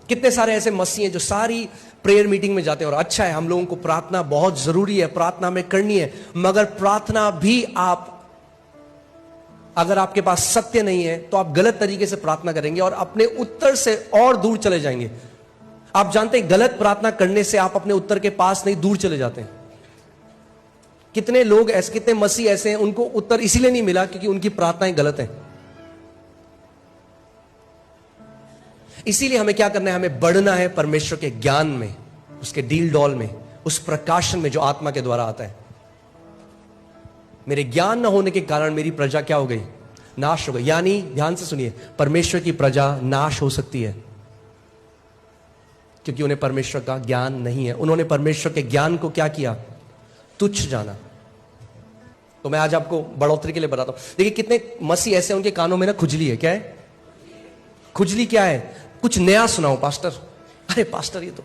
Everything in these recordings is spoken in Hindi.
कितने सारे ऐसे मसीह हैं जो सारी प्रेयर मीटिंग में जाते हैं, और अच्छा है, हम लोगों को प्रार्थना बहुत जरूरी है, प्रार्थना में करनी है, मगर प्रार्थना भी आप, अगर आपके पास सत्य नहीं है तो आप गलत तरीके से प्रार्थना करेंगे और अपने उत्तर से और दूर चले जाएंगे। आप जानते हैं गलत प्रार्थना करने से आप अपने उत्तर के पास नहीं, दूर चले जाते हैं। कितने लोग ऐसे, कितने मसीह ऐसे हैं, उनको उत्तर इसीलिए नहीं मिला क्योंकि उनकी प्रार्थनाएं गलत हैं। इसीलिए हमें क्या करना है, हमें बढ़ना है परमेश्वर के ज्ञान में, उसके डील डॉल में, उस प्रकाशन में जो आत्मा के द्वारा आता है। मेरे ज्ञान न होने के कारण मेरी प्रजा क्या हो गई, नाश हो गई। यानी ध्यान से सुनिए, परमेश्वर की प्रजा नाश हो सकती है क्योंकि उन्हें परमेश्वर का ज्ञान नहीं है। उन्होंने परमेश्वर के ज्ञान को क्या किया, तुच्छ जाना। तो मैं आज आपको बढ़ोतरी के लिए बताता हूं। देखिए कितने मसीह ऐसे, उनके कानों में ना खुजली है। क्या है खुजली? क्या है? कुछ नया सुनाओ पास्टर। अरे पास्टर ये तो,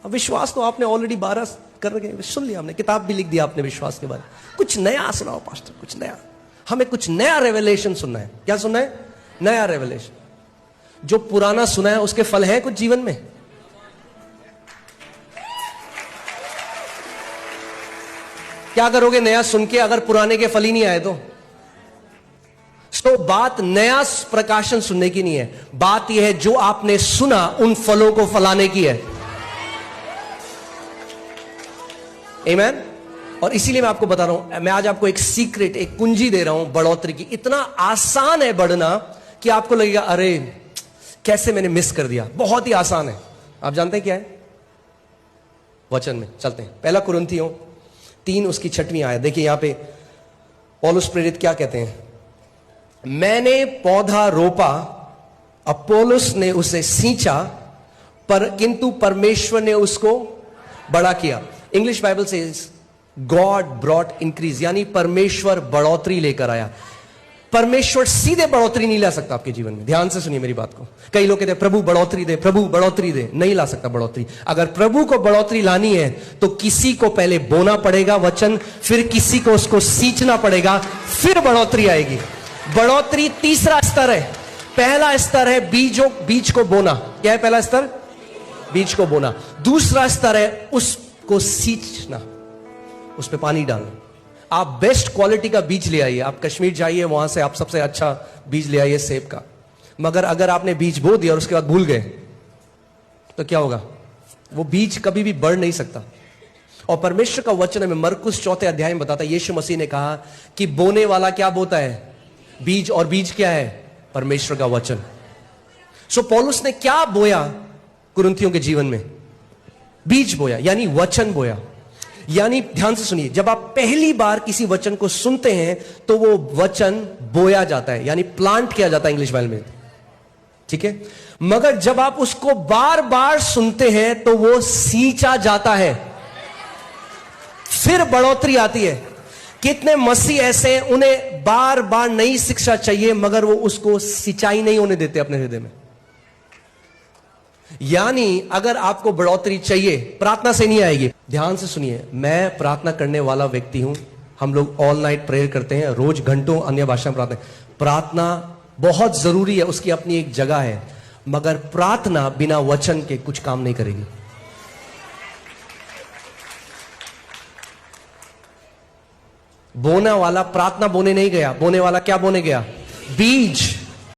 अब विश्वास तो आपने ऑलरेडी 12 कर रखे, सुन लिया, हमने किताब भी लिख दिया आपने विश्वास के बारे में, कुछ नया सुनाओ पास्टर, कुछ नया। हमें कुछ नया रेवलेशन सुनना है। क्या सुनना है? नया रेवलेशन। जो पुराना सुना है उसके फल है कुछ जीवन में? क्या करोगे नया सुन के अगर पुराने के फल ही नहीं आए तो? बात नया प्रकाशन सुनने की नहीं है, बात यह है जो आपने सुना उन फलों को फलाने की है। आमीन। और इसीलिए मैं आपको बता रहा हूं, मैं आज आपको एक सीक्रेट, एक कुंजी दे रहा हूं बढ़ोतरी की। इतना आसान है बढ़ना कि आपको लगेगा अरे कैसे मैंने मिस कर दिया। बहुत ही आसान है। आप जानते हैं क्या है? वचन में चलते हैं। पहला कुरिन्थियों 3 उसकी 6वीं आयत देखिए। यहां पे पौलुस प्रेरित क्या कहते हैं, मैंने पौधा रोपा, अपोलोस ने उसे सींचा, पर किंतु परमेश्वर ने उसको बड़ा किया। इंग्लिश बाइबल से गॉड ब्रॉट इंक्रीज, यानी परमेश्वर बढ़ोतरी लेकर आया। परमेश्वर सीधे बढ़ोतरी नहीं ला सकता आपके जीवन में। ध्यान से सुनिए मेरी बात को। कई लोग कहते हैं प्रभु बढ़ोतरी दे, प्रभु बढ़ोतरी दे। नहीं ला सकता बढ़ोतरी। अगर प्रभु को बढ़ोतरी लानी है तो किसी को पहले बोना पड़ेगा वचन, फिर किसी को उसको सींचना पड़ेगा, फिर बढ़ोतरी आएगी। बढ़ोतरी तीसरा स्तर है। पहला स्तर है बीज को बोना। क्या है पहला स्तर? बीज को बोना। दूसरा स्तर है उसको सींचना, उस पर पानी डालना। आप बेस्ट क्वालिटी का बीज ले आइए, आप कश्मीर जाइए, वहां से आप सबसे अच्छा बीज ले आइए सेब का। मगर अगर आपने बीज बो दिया और उसके बाद भूल गए तो क्या होगा? वो बीज कभी भी बढ़ नहीं सकता। और परमेश्वर का वचन हमें मरकुस 4 अध्याय में बताता है, यीशु मसीह ने कहा कि बोने वाला क्या बोता है? बीज। और बीज क्या है? परमेश्वर का वचन। सो पौलुस ने क्या बोया कुरिन्थियों के जीवन में? बीज बोया, यानी वचन बोया। यानी ध्यान से सुनिए, जब आप पहली बार किसी वचन को सुनते हैं तो वो वचन बोया जाता है, यानी प्लांट किया जाता है इंग्लिश बाइबल में, ठीक है। मगर जब आप उसको बार बार सुनते हैं तो वो सींचा जाता है, फिर बढ़ोतरी आती है। कितने मसीह ऐसे हैं, उन्हें बार बार नई शिक्षा चाहिए मगर वो उसको सिंचाई नहीं होने देते अपने हृदय में। यानी अगर आपको बढ़ोतरी चाहिए, प्रार्थना से नहीं आएगी। ध्यान से सुनिए, मैं प्रार्थना करने वाला व्यक्ति हूं। हम लोग ऑल नाइट प्रेयर करते हैं, रोज घंटों अन्य भाषा में प्रार्थना बहुत जरूरी है, उसकी अपनी एक जगह है। मगर प्रार्थना बिना वचन के कुछ काम नहीं करेगी। बोना वाला प्रार्थना बोने नहीं गया, बोने वाला क्या बोने गया? बीज।